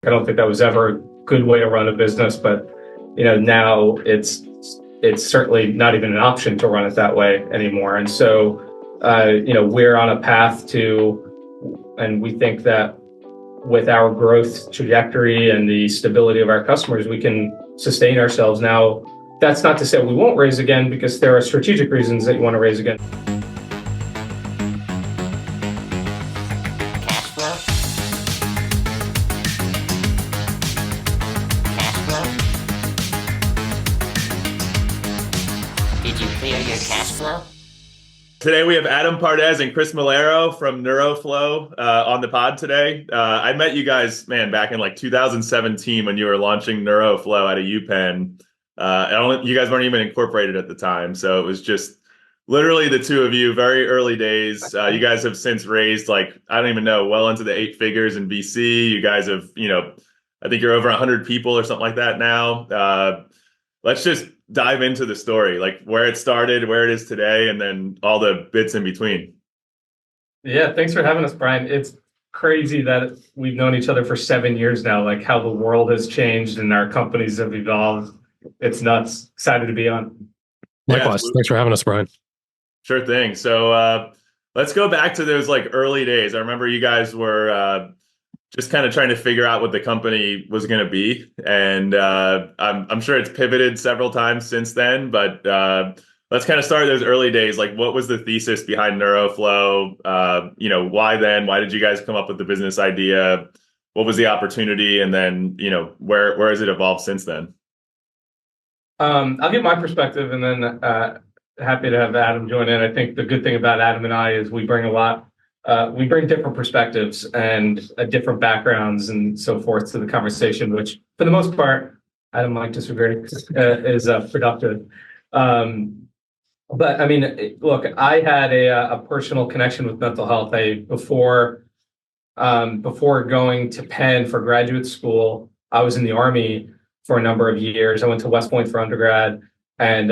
I don't think that was ever a good way to run a business, but now it's certainly not even an option to run it that way anymore. And so we're on a path to, and we think that with our growth trajectory and the stability of our customers, we can sustain ourselves. Now, that's not to say we won't raise again, because there are strategic reasons that you want to raise again. Today we have Adam Pardez and Chris Malero from NeuroFlow on the pod today. I met you guys, man, back in like 2017 when you were launching NeuroFlow out of UPenn. You guys weren't even incorporated at the time, so it was just literally the two of you, very early days. You guys have since raised I don't even know, well into the 8 figures in VC. You guys have, I think you're over 100 people or something like that now. Let's just dive into the story, like where it started, where it is today, and then all the bits in between. Yeah, thanks for having us, Brian. It's crazy that we've known each other for 7 years now, like how the world has changed and our companies have evolved. It's nuts. Excited to be on. Likewise. Thanks for having us, Brian. Sure thing. So let's go back to those early days. I remember you guys were just kind of trying to figure out what the company was going to be. And I'm sure it's pivoted several times since then, but let's kind of start those early days. What was the thesis behind NeuroFlow? Why then? Why did you guys come up with the business idea? What was the opportunity? And then, where has it evolved since then? I'll give my perspective, and then happy to have Adam join in. I think the good thing about Adam and I is we bring different perspectives and different backgrounds and so forth to the conversation, which for the most part, Adam might disagree, is productive. But I mean, look, I had a personal connection with mental health. Before going to Penn for graduate school, I was in the Army for a number of years. I went to West Point for undergrad and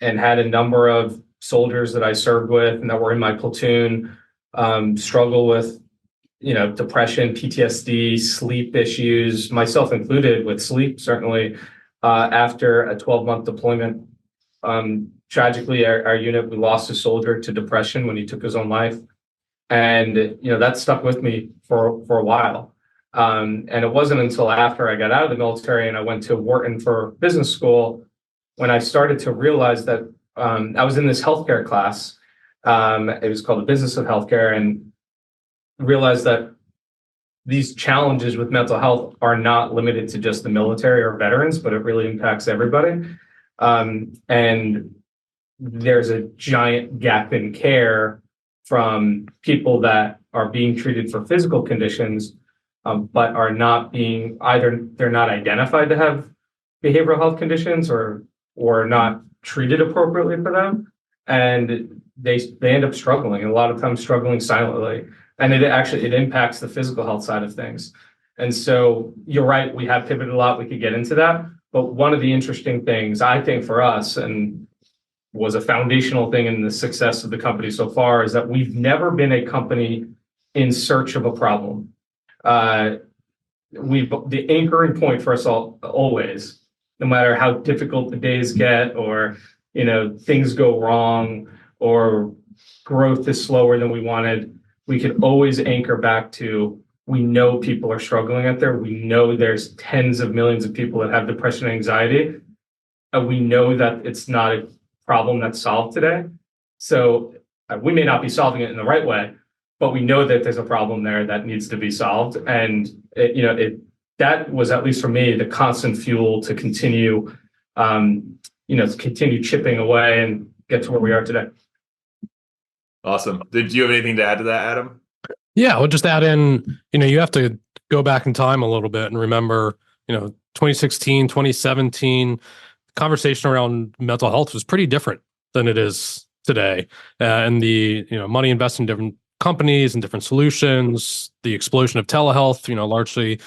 had a number of soldiers that I served with and that were in my platoon struggle with, depression, PTSD, sleep issues, myself included with sleep, certainly, after a 12-month deployment. Tragically, our unit, we lost a soldier to depression when he took his own life. And, that stuck with me for a while. And it wasn't until after I got out of the military and I went to Wharton for business school when I started to realize that I was in this healthcare class. It was called the Business of Healthcare, and realized that these challenges with mental health are not limited to just the military or veterans, but it really impacts everybody. And there's a giant gap in care from people that are being treated for physical conditions, but are not being they're not identified to have behavioral health conditions or not treated appropriately for them. And they end up struggling, and a lot of times struggling silently. And it impacts the physical health side of things. And so you're right, we have pivoted a lot. We could get into that. But one of the interesting things, I think, for us, and was a foundational thing in the success of the company so far, is that we've never been a company in search of a problem. The anchoring point for us all, always, no matter how difficult the days get or things go wrong or growth is slower than we wanted, we could always anchor back to, we know people are struggling out there. We know there's tens of millions of people that have depression and anxiety. And we know that it's not a problem that's solved today. So we may not be solving it in the right way, but we know that there's a problem there that needs to be solved. And that was, at least for me, the constant fuel to continue chipping away and get to where we are today. Awesome. Did you have anything to add to that, Adam? Yeah, I'll just add in, you have to go back in time a little bit and remember, 2016, 2017, conversation around mental health was pretty different than it is today. And the, money invested in different companies and different solutions, the explosion of telehealth, largely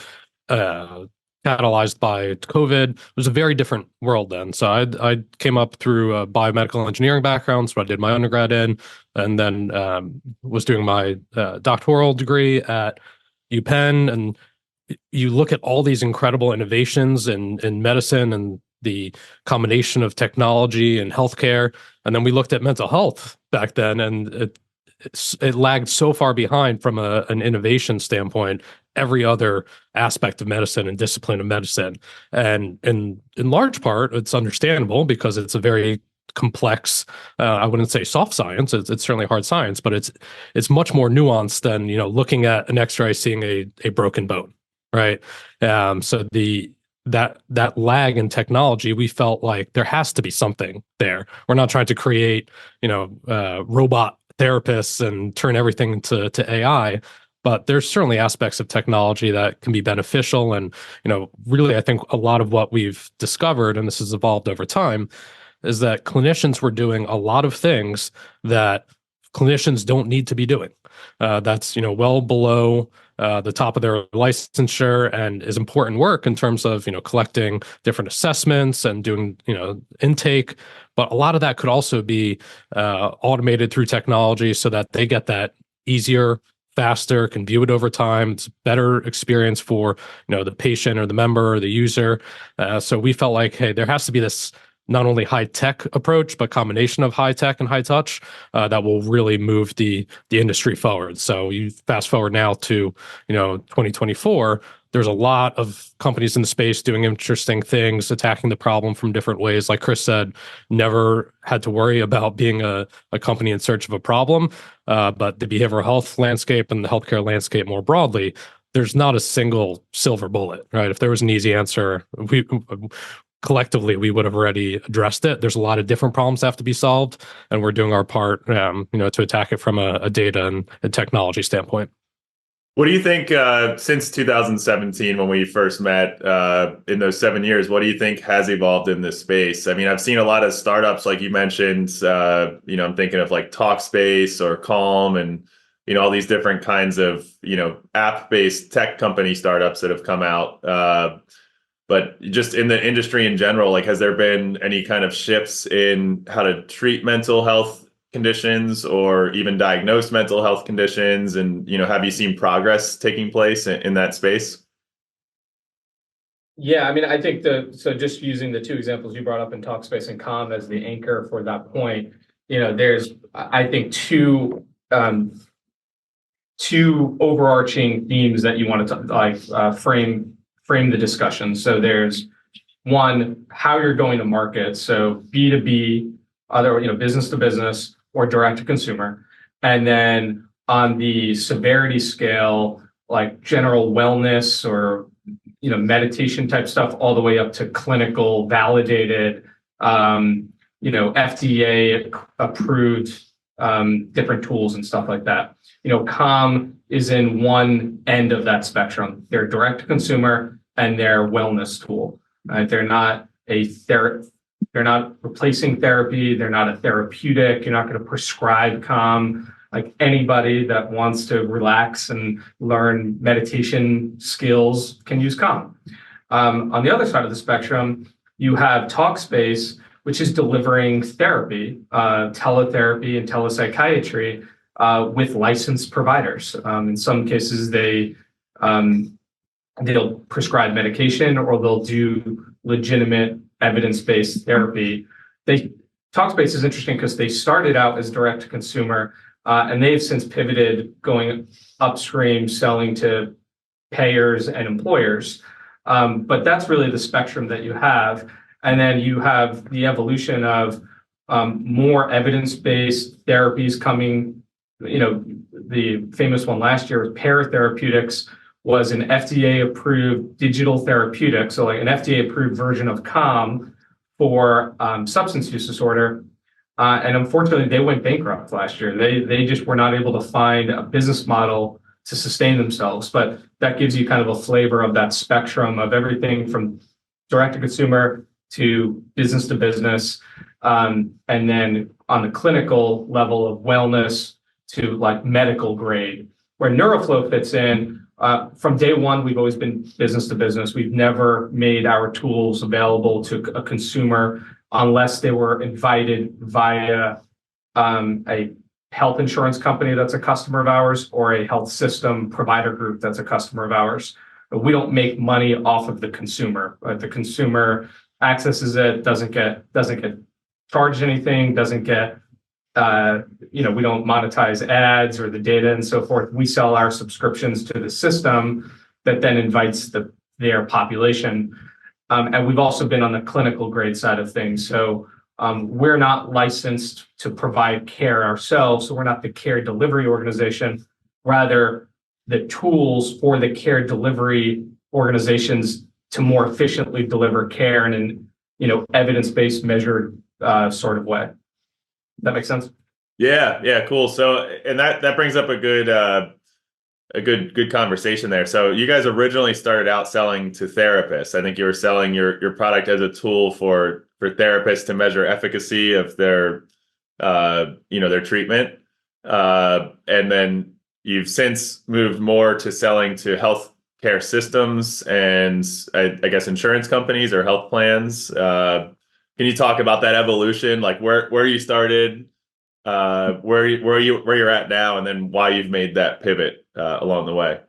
catalyzed by COVID. It was a very different world then. So I came up through a biomedical engineering background, so I did my undergrad in, and then was doing my doctoral degree at UPenn. And you look at all these incredible innovations in medicine and the combination of technology and healthcare, and then we looked at mental health back then, and it lagged so far behind from an innovation standpoint every other aspect of medicine and discipline of medicine. And in large part, it's understandable because it's a very complex, I wouldn't say soft science, it's certainly hard science, but it's much more nuanced than, looking at an x-ray, seeing a broken bone, right? So that lag in technology, we felt like there has to be something there. We're not trying to create, robot therapists and turn everything to AI, but there's certainly aspects of technology that can be beneficial. And, really, I think a lot of what we've discovered, and this has evolved over time, is that clinicians were doing a lot of things that clinicians don't need to be doing. That's, well below the top of their licensure, and is important work in terms of, collecting different assessments and doing, intake. But a lot of that could also be automated through technology so that they get that easier, faster, can view it over time. It's a better experience for, the patient or the member or the user. So we felt like, hey, there has to be this not only high tech approach, but combination of high tech and high touch that will really move the industry forward. So you fast forward now to 2024. There's a lot of companies in the space doing interesting things, attacking the problem from different ways. Like Chris said, never had to worry about being a company in search of a problem, but the behavioral health landscape and the healthcare landscape more broadly, there's not a single silver bullet, right? If there was an easy answer, collectively, we would have already addressed it. There's a lot of different problems that have to be solved, and we're doing our part, to attack it from a data and technology standpoint. What do you think, since 2017, when we first met, in those 7 years, what do you think has evolved in this space? I mean, I've seen a lot of startups, like you mentioned, I'm thinking of like Talkspace or Calm and, all these different kinds of, app-based tech company startups that have come out. But just in the industry in general, like, has there been any kind of shifts in how to treat mental health conditions or even diagnose mental health conditions? And, have you seen progress taking place in that space? Yeah, I mean, I think so just using the two examples you brought up in Talkspace and Calm as the anchor for that point, there's, I think, two overarching themes that you want to frame the discussion. So there's one, how you're going to market. So B2B, other, business to business or direct to consumer. And then on the severity scale, like general wellness or, meditation type stuff, all the way up to clinical validated, FDA approved, different tools and stuff like that. Calm is in one end of that spectrum. They're direct to consumer and their wellness tool. Right? They're not they're not replacing therapy. They're not a therapeutic. You're not going to prescribe Calm. Like, anybody that wants to relax and learn meditation skills can use Calm. On the other side of the spectrum, you have Talkspace, which is delivering therapy, teletherapy and telepsychiatry with licensed providers. In some cases, they'll prescribe medication or they'll do legitimate evidence-based therapy. Talkspace is interesting because they started out as direct to consumer, and they've since pivoted, going upstream, selling to payers and employers. But that's really the spectrum that you have. And then you have the evolution of more evidence-based therapies coming. The famous one last year was paratherapeutics, was an FDA-approved digital therapeutic, so like an FDA-approved version of Calm for substance use disorder. And unfortunately, they went bankrupt last year. They just were not able to find a business model to sustain themselves. But that gives you kind of a flavor of that spectrum of everything from direct to consumer to business, and then on the clinical level of wellness to like medical grade. Where NeuroFlow fits in, from day one, we've always been business to business. We've never made our tools available to a consumer unless they were invited via a health insurance company that's a customer of ours or a health system provider group that's a customer of ours. We don't make money off of the consumer. The consumer accesses it, doesn't get charged anything, doesn't get we don't monetize ads or the data and so forth. We sell our subscriptions to the system that then invites their population. And we've also been on the clinical grade side of things. So we're not licensed to provide care ourselves. So we're not the care delivery organization. Rather, the tools for the care delivery organizations to more efficiently deliver care in an evidence-based, measured sort of way. That makes sense? Yeah, cool. So, and that brings up a good conversation there. So you guys originally started out selling to therapists. I think you were selling your product as a tool for therapists to measure efficacy of their treatment. And then you've since moved more to selling to healthcare systems and I guess insurance companies or health plans. Can you talk about that evolution, like where you started, where you're at now, and then why you've made that pivot along the way?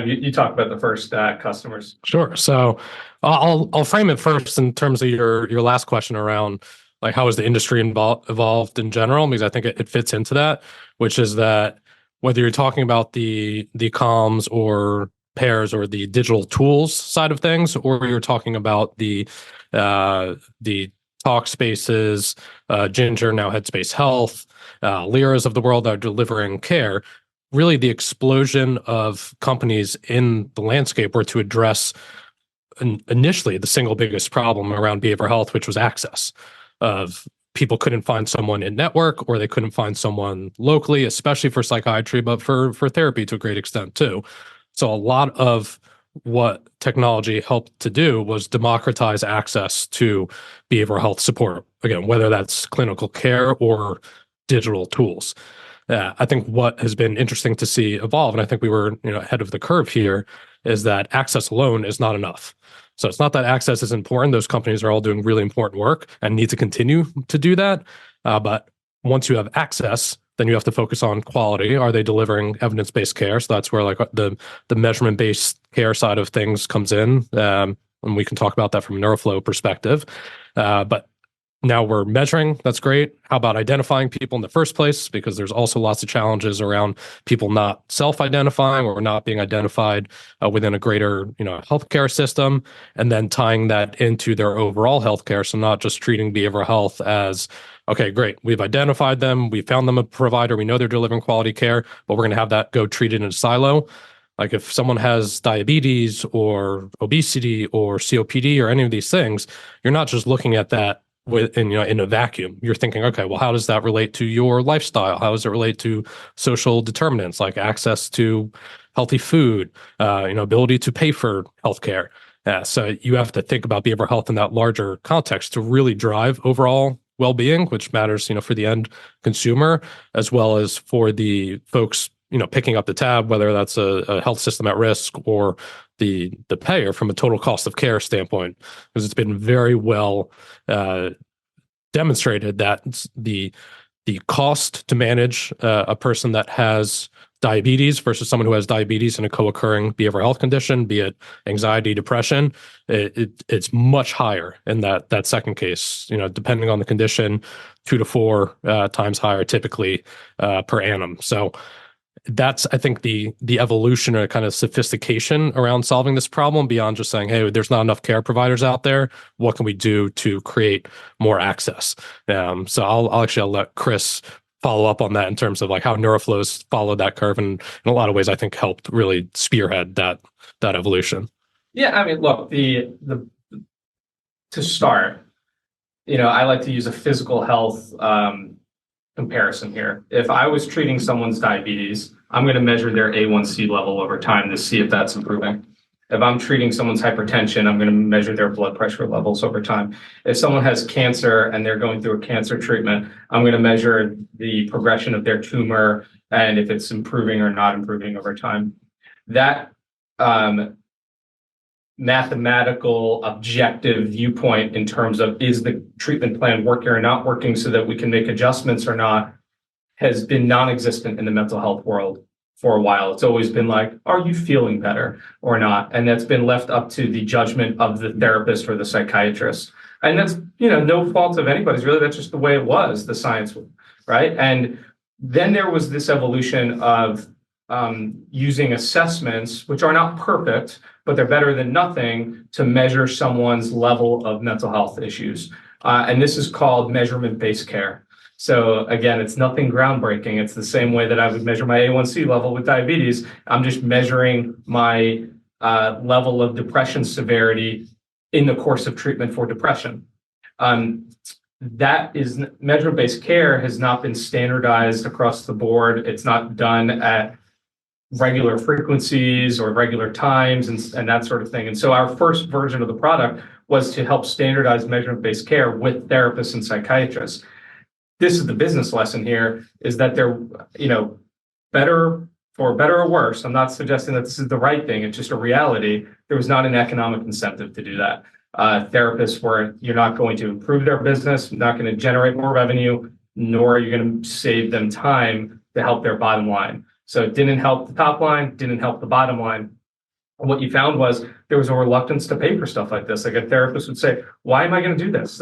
You talk about the first customers. Sure. So I'll frame it first in terms of your last question around like how has the industry evolved in general, because I think it fits into that, which is that whether you're talking about the comms or pairs or the digital tools side of things, or you're talking about the talk spaces, Ginger, now Headspace Health, Lyra's of the world that are delivering care, really the explosion of companies in the landscape were to address initially the single biggest problem around behavioral health, which was access. Of people couldn't find someone in network, or they couldn't find someone locally, especially for psychiatry, but for therapy to a great extent too. So a lot of what technology helped to do was democratize access to behavioral health support. Again, whether that's clinical care or digital tools. I think what has been interesting to see evolve, and I think we were ahead of the curve here, is that access alone is not enough. So it's not that access is important. Those companies are all doing really important work and need to continue to do that. But once you have access, then you have to focus on quality. Are they delivering evidence-based care? So that's where like the measurement-based care side of things comes in. And we can talk about that from a NeuroFlow perspective. But now we're measuring. That's great. How about identifying people in the first place? Because there's also lots of challenges around people not self-identifying or not being identified within a greater, healthcare system, and then tying that into their overall healthcare. So not just treating behavioral health as, okay, great, we've identified them, we found them a provider, we know they're delivering quality care, but we're going to have that go treated in a silo. Like if someone has diabetes or obesity or COPD or any of these things, you're not just looking at that in a vacuum. You're thinking, okay, well, how does that relate to your lifestyle? How does it relate to social determinants like access to healthy food, ability to pay for healthcare? So you have to think about behavioral health in that larger context to really drive overall well-being, which matters, for the end consumer as well as for the folks, picking up the tab, whether that's a health system at risk or the payer from a total cost of care standpoint, because it's been very well demonstrated that the cost to manage a person that has diabetes versus someone who has diabetes and a co-occurring behavioral health condition, be it anxiety, depression, it's much higher in that second case, depending on the condition, 2 to 4 times higher typically per annum. So that's, I think, the evolution or kind of sophistication around solving this problem beyond just saying, hey, there's not enough care providers out there. What can we do to create more access? So I'll let Chris follow up on that in terms of like how NeuroFlow's followed that curve, and in a lot of ways, I think helped really spearhead that evolution. Yeah, I mean, look, to start, I like to use a physical health comparison here. If I was treating someone's diabetes, I'm going to measure their A1C level over time to see if that's improving. If I'm treating someone's hypertension, I'm going to measure their blood pressure levels over time. If someone has cancer and they're going through a cancer treatment, I'm going to measure the progression of their tumor and if it's improving or not improving over time. That mathematical objective viewpoint in terms of is the treatment plan working or not working so that we can make adjustments or not has been non-existent in the mental health world for a while. It's always been like, are you feeling better or not? And that's been left up to the judgment of the therapist or the psychiatrist. And that's, no fault of anybody's really. That's just the way it was, the science, right? And then there was this evolution of using assessments, which are not perfect, but they're better than nothing, to measure someone's level of mental health issues. And this is called measurement-based care. So again, it's nothing groundbreaking. It's the same way that I would measure my A1C level with diabetes. I'm just measuring my level of depression severity in the course of treatment for depression. That is measurement-based care has not been standardized across the board. It's not done at regular frequencies or regular times and that sort of thing. And so our first version of the product was to help standardize measurement-based care with therapists and psychiatrists. This is the business lesson here, is that they're, better for better or worse. I'm not suggesting that this is the right thing. It's just a reality. There was not an economic incentive to do that. Therapists you're not going to improve their business, not going to generate more revenue, nor are you going to save them time to help their bottom line. So it didn't help the top line, didn't help the bottom line. And what you found was there was a reluctance to pay for stuff like this. Like a therapist would say, why am I going to do this?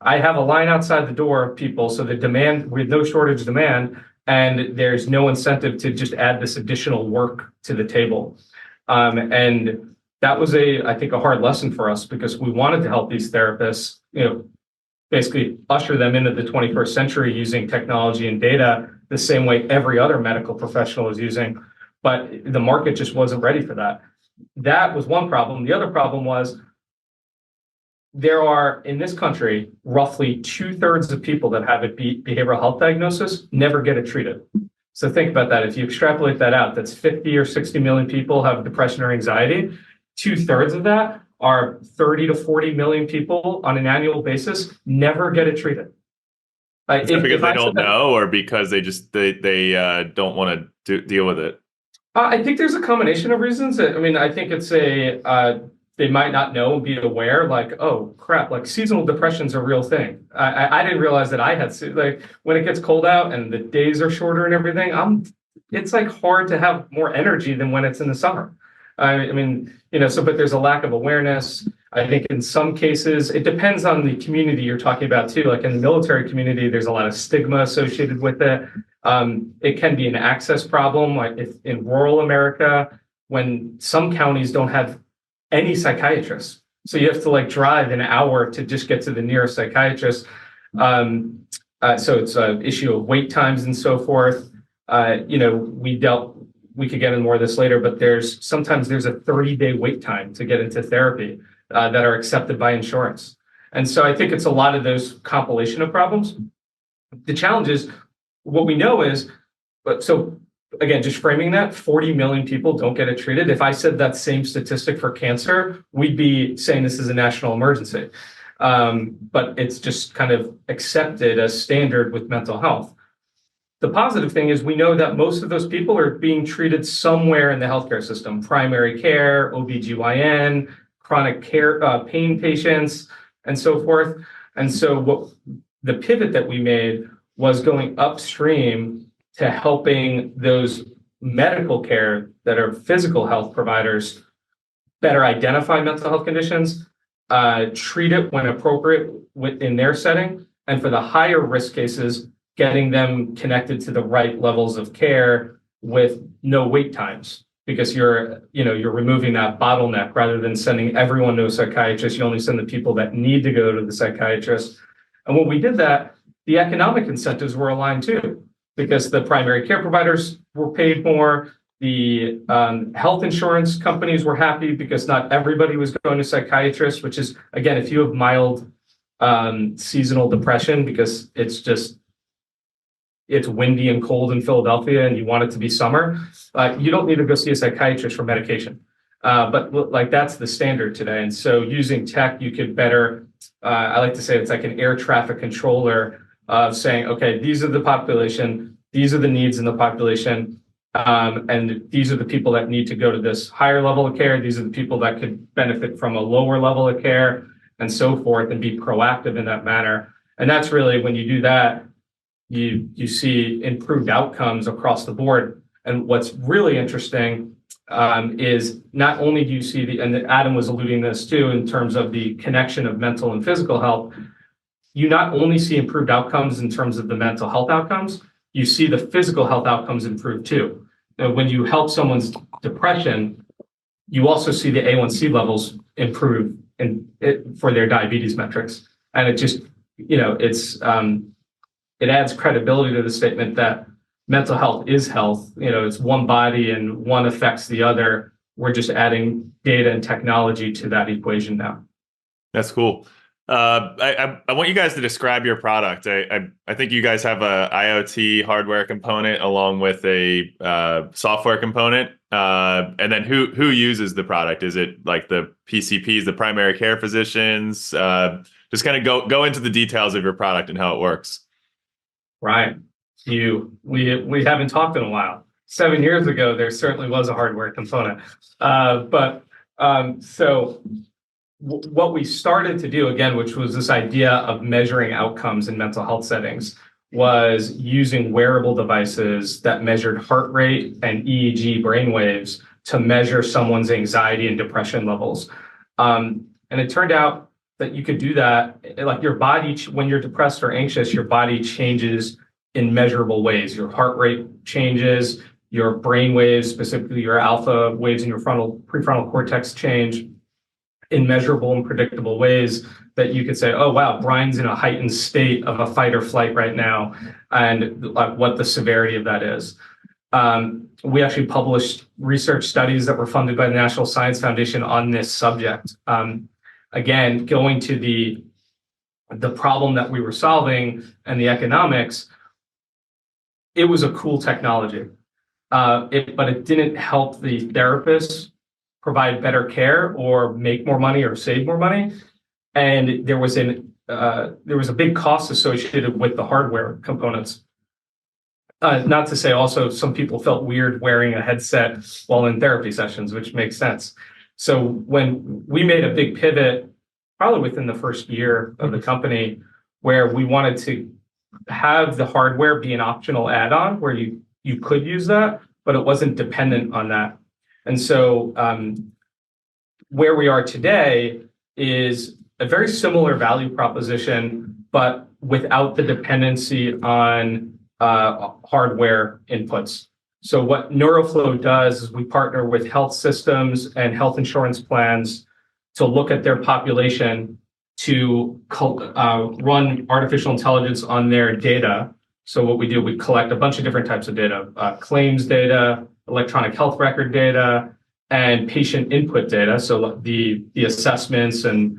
I have a line outside the door of people, so the demand, with no shortage of demand, and there's no incentive to just add this additional work to the table. And that was I think a hard lesson for us, because we wanted to help these therapists, basically usher them into the 21st century using technology and data the same way every other medical professional is using. But the market just wasn't ready for that. That was one problem. The other problem was there are, in this country, roughly 2/3 of people that have a behavioral health diagnosis never get it treated. So think about that. If you extrapolate that out, that's 50 or 60 million people have depression or anxiety. 2/3 of that are 30 to 40 million people on an annual basis never get it treated. Is that because they don't know, or because they don't want to deal with it? I think there's a combination of reasons. I mean, I think it's they might not know and be aware, like, oh crap, like seasonal depression's a real thing. I didn't realize that I had, like, when it gets cold out and the days are shorter and everything, it's like hard to have more energy than when it's in the summer. I mean, but there's a lack of awareness. I think in some cases, it depends on the community you're talking about too. Like in the military community, there's a lot of stigma associated with it. It can be an access problem, like if in rural America, when some counties don't have any psychiatrists. So you have to like drive an hour to just get to the nearest psychiatrist. So it's an issue of wait times and so forth. We could get into more of this later, but sometimes there's a 30-day wait time to get into therapy that are accepted by insurance. And so I think it's a lot of those compilation of problems. The challenge is, what we know is, so again, just framing that, 40 million people don't get it treated. If I said that same statistic for cancer, we'd be saying this is a national emergency. But it's just kind of accepted as standard with mental health. The positive thing is we know that most of those people are being treated somewhere in the healthcare system: primary care, OBGYN, chronic care, pain patients, and so forth. And so what the pivot that we made was going upstream to helping those medical care that are physical health providers better identify mental health conditions, treat it when appropriate within their setting, and for the higher risk cases, getting them connected to the right levels of care with no wait times, because you're removing that bottleneck. Rather than sending everyone to a psychiatrist, you only send the people that need to go to the psychiatrist. And when we did that, the economic incentives were aligned too, because the primary care providers were paid more. The health insurance companies were happy because not everybody was going to psychiatrists, which is, again, if you have mild seasonal depression, because it's windy and cold in Philadelphia and you want it to be summer, you don't need to go see a psychiatrist for medication. But like that's the standard today. And so using tech, you could better, I like to say it's like an air traffic controller of saying, okay, these are the population, these are the needs in the population, and these are the people that need to go to this higher level of care. These are the people that could benefit from a lower level of care, and so forth, and be proactive in that manner. And that's really, when you do that, you see improved outcomes across the board. And what's really interesting is not only do you see and Adam was alluding to this too, in terms of the connection of mental and physical health, you not only see improved outcomes in terms of the mental health outcomes, you see the physical health outcomes improve too. And when you help someone's depression, you also see the A1C levels improve for their diabetes metrics. And it just, it adds credibility to the statement that mental health is health. It's one body and one affects the other. We're just adding data and technology to that equation now. That's cool. I want you guys to describe your product. I think you guys have a IoT hardware component along with a software component. And then who uses the product? Is it like the PCPs, the primary care physicians? Just kind of go into the details of your product and how it works. Right. We haven't talked in a while. 7 years ago, there certainly was a hardware component. So what we started to do, again, which was this idea of measuring outcomes in mental health settings, was using wearable devices that measured heart rate and EEG brainwaves to measure someone's anxiety and depression levels. And it turned out that you could do that, like your body, when you're depressed or anxious, your body changes in measurable ways. Your heart rate changes, your brain waves, specifically your alpha waves in your prefrontal cortex, change in measurable and predictable ways that you could say, oh, wow, Brian's in a heightened state of a fight or flight right now, and what the severity of that is. We actually published research studies that were funded by the National Science Foundation on this subject. Again, going to the problem that we were solving and the economics, it was a cool technology, but it didn't help the therapists provide better care or make more money or save more money. And there was a big cost associated with the hardware components. Not to say also some people felt weird wearing a headset while in therapy sessions, which makes sense. So when we made a big pivot, probably within the first year of the company, where we wanted to have the hardware be an optional add-on where you could use that, but it wasn't dependent on that. And so where we are today is a very similar value proposition, but without the dependency on hardware inputs. So what NeuroFlow does is we partner with health systems and health insurance plans to look at their population to run artificial intelligence on their data. So what we do, we collect a bunch of different types of data, claims data, electronic health record data, and patient input data. So the assessments and,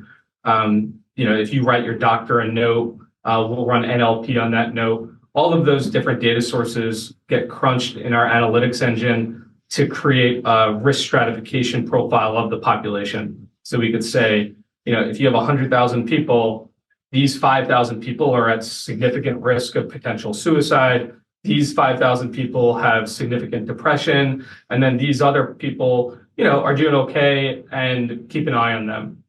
if you write your doctor a note, we'll run NLP on that note. All of those different data sources get crunched in our analytics engine to create a risk stratification profile of the population. So we could say, if you have 100,000 people, these 5,000 people are at significant risk of potential suicide. These 5,000 people have significant depression. And then these other people, are doing okay, and keep an eye on them.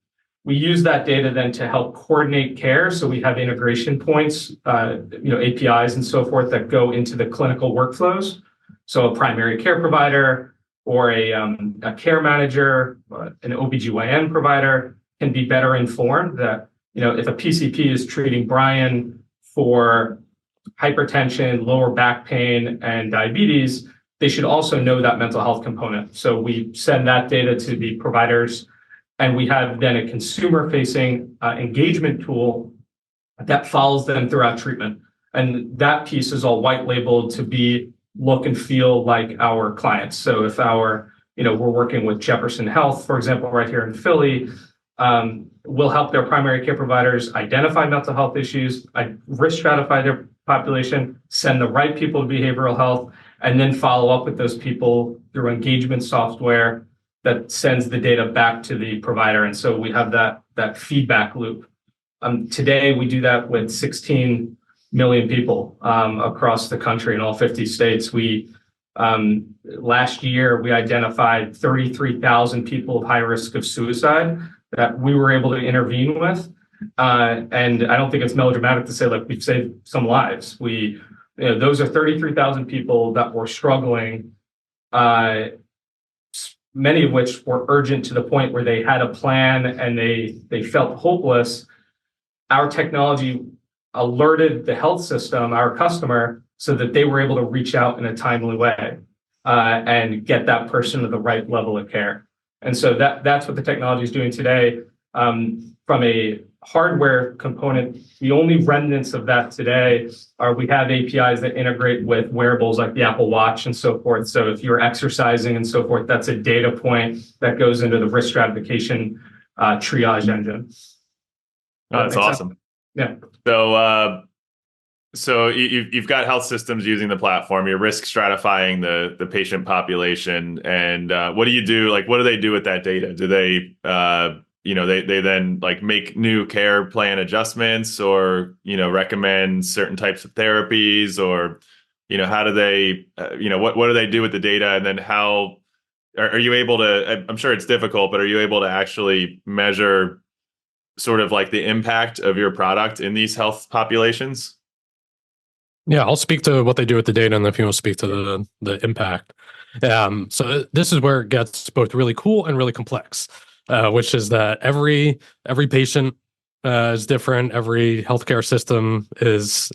We use that data then to help coordinate care. So we have integration points, APIs and so forth that go into the clinical workflows. So a primary care provider or a care manager, an OBGYN provider can be better informed that, if a PCP is treating Brian for hypertension, lower back pain, and diabetes, they should also know that mental health component. So we send that data to the providers, and we have then a consumer-facing engagement tool that follows them throughout treatment. And that piece is all white labeled to look and feel like our clients. So if we're working with Jefferson Health, for example, right here in Philly, we'll help their primary care providers identify mental health issues, risk stratify their population, send the right people to behavioral health, and then follow up with those people through engagement software that sends the data back to the provider. And so we have that feedback loop. Today, we do that with 16 million people across the country in all 50 states. Last year, we identified 33,000 people of high risk of suicide that we were able to intervene with. And I don't think it's melodramatic to say, we've saved some lives. Those are 33,000 people that were struggling many of which were urgent to the point where they had a plan and they felt hopeless, our technology alerted the health system, our customer, so that they were able to reach out in a timely way and get that person to the right level of care. And so that's what the technology is doing today. From a hardware component, the only remnants of that today are we have APIs that integrate with wearables like the Apple Watch and so forth. So if you're exercising and so forth, that's a data point that goes into the risk stratification triage engine. Oh, that's awesome. Yeah. So you've got health systems using the platform. You're risk stratifying the patient population, and what do you do? Like, what do they do with that data? Do they they then like make new care plan adjustments, or recommend certain types of therapies, or how do they what do they do with the data? And then how are you able to? I'm sure it's difficult, but are you able to actually measure sort of like the impact of your product in these health populations? Yeah, I'll speak to what they do with the data, and then if you want to speak to the impact. So this is where it gets both really cool and really complex, which is that every patient is different, every healthcare system is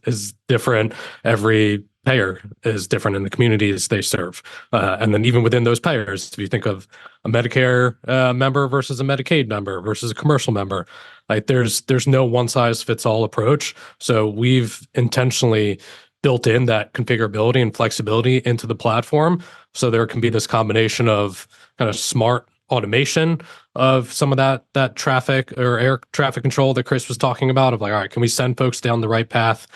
different, every payer is different in the communities they serve, and then even within those payers, if you think of a Medicare member versus a Medicaid member versus a commercial member, like there's no one size fits all approach. So we've intentionally built in that configurability and flexibility into the platform, so there can be this combination of kind of smart automation of some of that traffic or air traffic control that Chris was talking about, of like, all right, can we send folks down the right path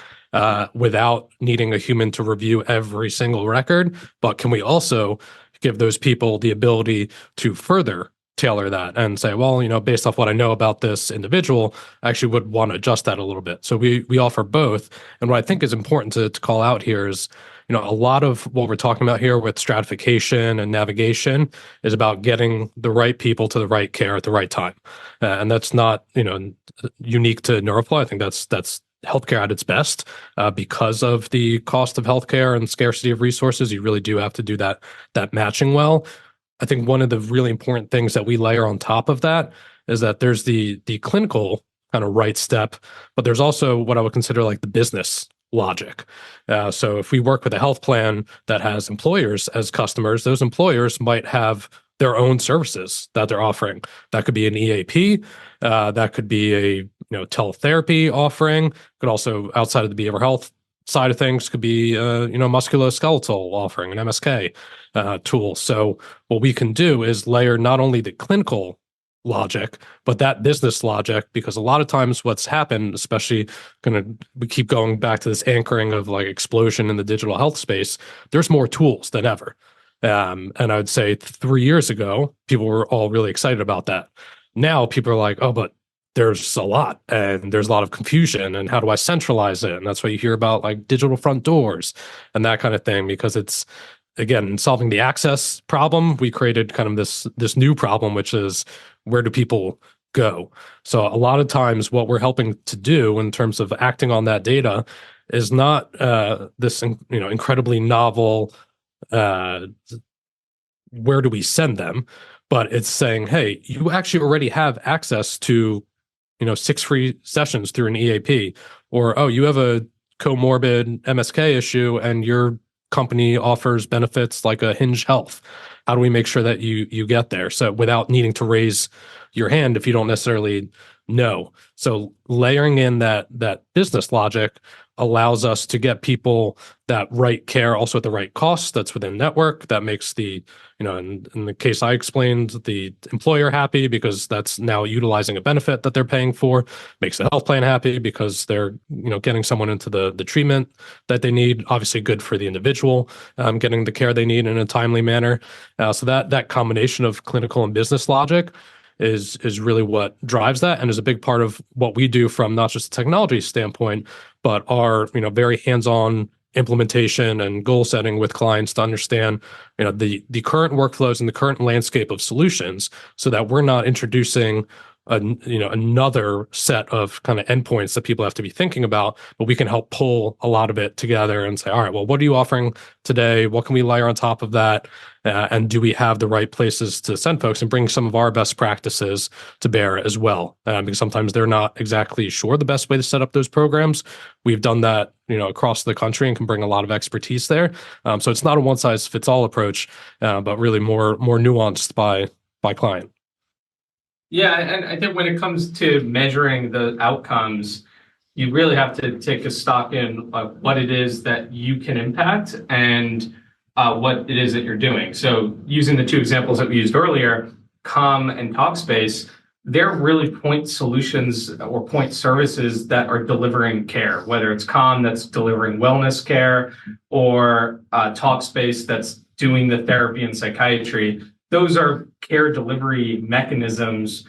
without needing a human to review every single record? But can we also give those people the ability to further tailor that and say, well, based off what I know about this individual, I actually would want to adjust that a little bit. So we offer both. And what I think is important to call out here is, a lot of what we're talking about here with stratification and navigation is about getting the right people to the right care at the right time. And that's not, unique to NeuroFlow. I think that's healthcare at its best, because of the cost of healthcare and scarcity of resources. You really do have to do that matching well. I think one of the really important things that we layer on top of that is that there's the clinical kind of right step, but there's also what I would consider like the business logic. So if we work with a health plan that has employers as customers, those employers might have their own services that they're offering. That could be an EAP, that could be a teletherapy offering, could also, outside of the behavioral health side of things, could be musculoskeletal offering, an MSK tool. So what we can do is layer not only the clinical logic, but that business logic, because a lot of times what's happened, especially we keep going back to this anchoring of like explosion in the digital health space, there's more tools than ever. And I would say 3 years ago, people were all really excited about that. Now people are like, oh, but there's a lot, and there's a lot of confusion, and how do I centralize it? And that's why you hear about like digital front doors and that kind of thing, because it's, again, solving the access problem. We created kind of this new problem, which is, where do people go? So a lot of times what we're helping to do in terms of acting on that data is not this incredibly novel, where do we send them? But it's saying, hey, you actually already have access to 6 free sessions through an EAP, or, oh, you have a comorbid MSK issue and your company offers benefits like a Hinge Health. How do we make sure that you get there? So without needing to raise your hand if you don't necessarily know. So layering in that business logic allows us to get people that right care also at the right cost that's within network. That makes the, in the case I explained, the employer happy because that's now utilizing a benefit that they're paying for, makes the health plan happy because they're, getting someone into the treatment that they need, obviously good for the individual, getting the care they need in a timely manner. So that combination of clinical and business logic is really what drives that, and is a big part of what we do from not just a technology standpoint, but our very hands-on implementation and goal setting with clients to understand the current workflows and the current landscape of solutions, so that we're not introducing another set of kind of endpoints that people have to be thinking about, but we can help pull a lot of it together and say, all right, well, what are you offering today? What can we layer on top of that? And do we have the right places to send folks, and bring some of our best practices to bear as well? Because sometimes they're not exactly sure the best way to set up those programs. We've done that, across the country, and can bring a lot of expertise there. So it's not a one size fits all approach, but really more nuanced by client. Yeah, and I think when it comes to measuring the outcomes, you really have to take a stock in what it is that you can impact, and what it is that you're doing. So using the two examples that we used earlier, Calm and Talkspace, they're really point solutions or point services that are delivering care, whether it's Calm that's delivering wellness care, or Talkspace that's doing the therapy and psychiatry. Those are care delivery mechanisms,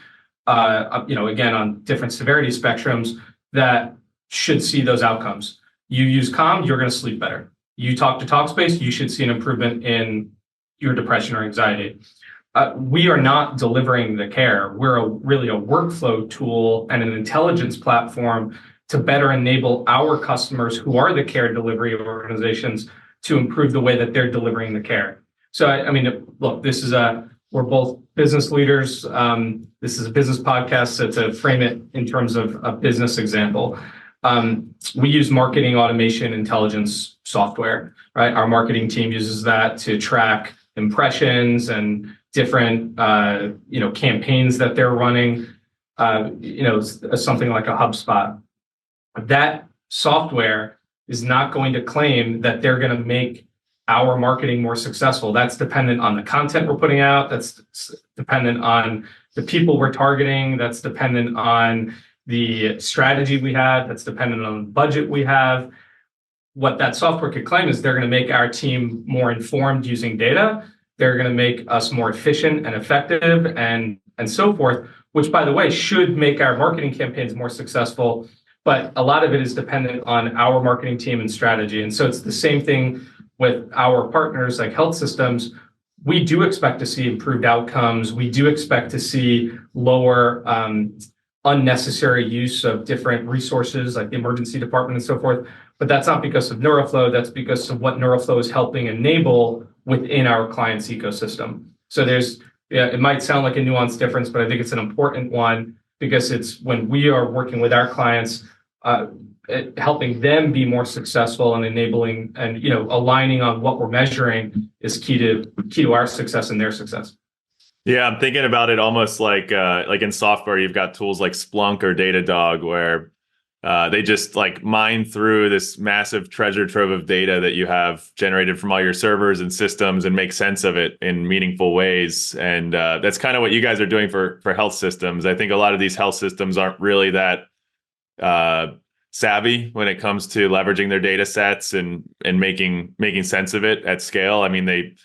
again, on different severity spectrums that should see those outcomes. You use Calm, you're going to sleep better. You talk to Talkspace, you should see an improvement in your depression or anxiety. We are not delivering the care. We're really a workflow tool and an intelligence platform to better enable our customers, who are the care delivery organizations, to improve the way that they're delivering the care. So, look, we're both business leaders. This is a business podcast, so to frame it in terms of a business example, we use marketing automation intelligence software, right? Our marketing team uses that to track impressions and different, campaigns that they're running, something like a HubSpot. That software is not going to claim that they're going to make our marketing more successful. That's dependent on the content we're putting out. That's dependent on the people we're targeting. That's dependent on the strategy we have. That's dependent on the budget we have. What that software could claim is they're going to make our team more informed using data. They're going to make us more efficient and effective, and so forth, which, by the way, should make our marketing campaigns more successful. But a lot of it is dependent on our marketing team and strategy. And so it's the same thing with our partners like health systems. We do expect to see improved outcomes. We do expect to see lower unnecessary use of different resources like the emergency department and so forth. But that's not because of NeuroFlow. That's because of what NeuroFlow is helping enable within our client's ecosystem. So it might sound like a nuanced difference, but I think it's an important one, because it's when we are working with our clients, helping them be more successful and enabling and aligning on what we're measuring is key to our success and their success. Yeah, I'm thinking about it almost like in software, you've got tools like Splunk or Datadog, where they just mine through this massive treasure trove of data that you have generated from all your servers and systems and make sense of it in meaningful ways. And that's kind of what you guys are doing for health systems. I think a lot of these health systems aren't really that savvy when it comes to leveraging their data sets and making sense of it at scale. I mean, they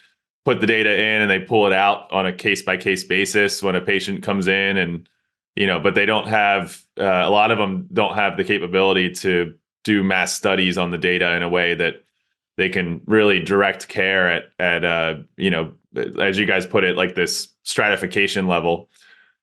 put the data in and they pull it out on a case by case basis when a patient comes in, and but they don't have a lot of them don't have the capability to do mass studies on the data in a way that they can really direct care at as you guys put it, like this stratification level.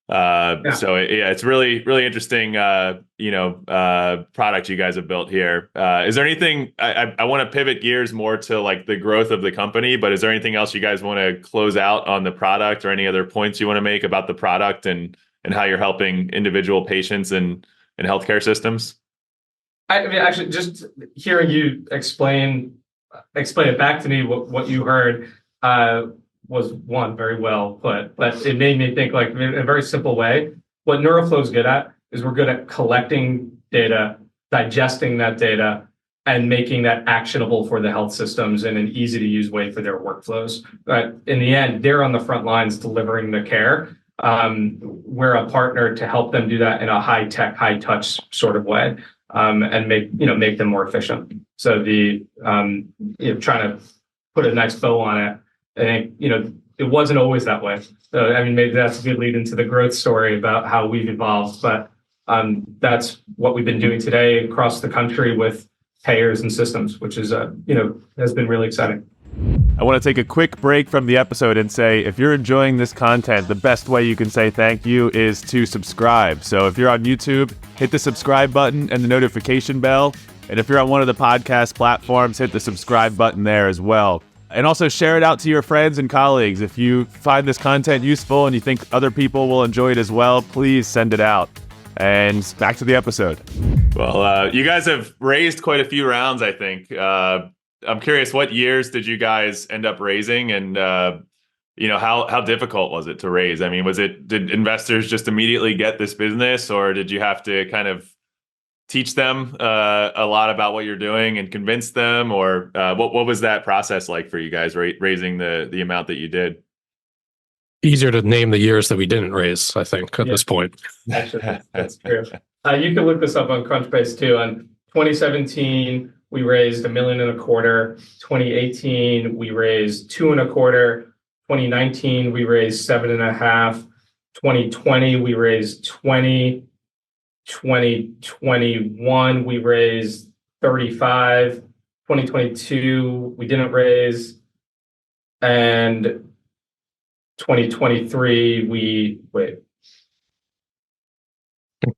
So it's really, really interesting, product you guys have built here. Is there anything, I want to pivot gears more to the growth of the company, but is there anything else you guys want to close out on the product, or any other points you want to make about the product and how you're helping individual patients and healthcare systems? I mean, actually, just hearing you explain it back to me, what you heard, was one, very well put, but it made me think in a very simple way. What NeuroFlow is good at is we're good at collecting data, digesting that data, and making that actionable for the health systems in an easy to use way for their workflows. But in the end, they're on the front lines delivering the care. We're a partner to help them do that in a high tech, high touch sort of way, and make them more efficient. So trying to put a nice bow on it, I think, it wasn't always that way. So, I mean, maybe that's a good lead into the growth story about how we've evolved. But that's what we've been doing today across the country with payers and systems, which is, has been really exciting. I want to take a quick break from the episode and say, if you're enjoying this content, the best way you can say thank you is to subscribe. So if you're on YouTube, hit the subscribe button and the notification bell. And if you're on one of the podcast platforms, hit the subscribe button there as well. And also share it out to your friends and colleagues. If you find this content useful and you think other people will enjoy it as well, please send it out. And back to the episode. Well, you guys have raised quite a few rounds, I think. I'm curious, what years did you guys end up raising? And, how difficult was it to raise? I mean, did investors just immediately get this business, or did you have to kind of teach them a lot about what you're doing and convince them, or what was that process like for you guys raising the amount that you did? Easier to name the years that we didn't raise, I think, at this point. Actually, that's true. You can look this up on Crunchbase too. On 2017, we raised $1.25 million. 2018, we raised $2.25 million. 2019, we raised $7.5 million. 2020, we raised $20 million. 2021, we raised 35. 2022, we didn't raise. And 2023,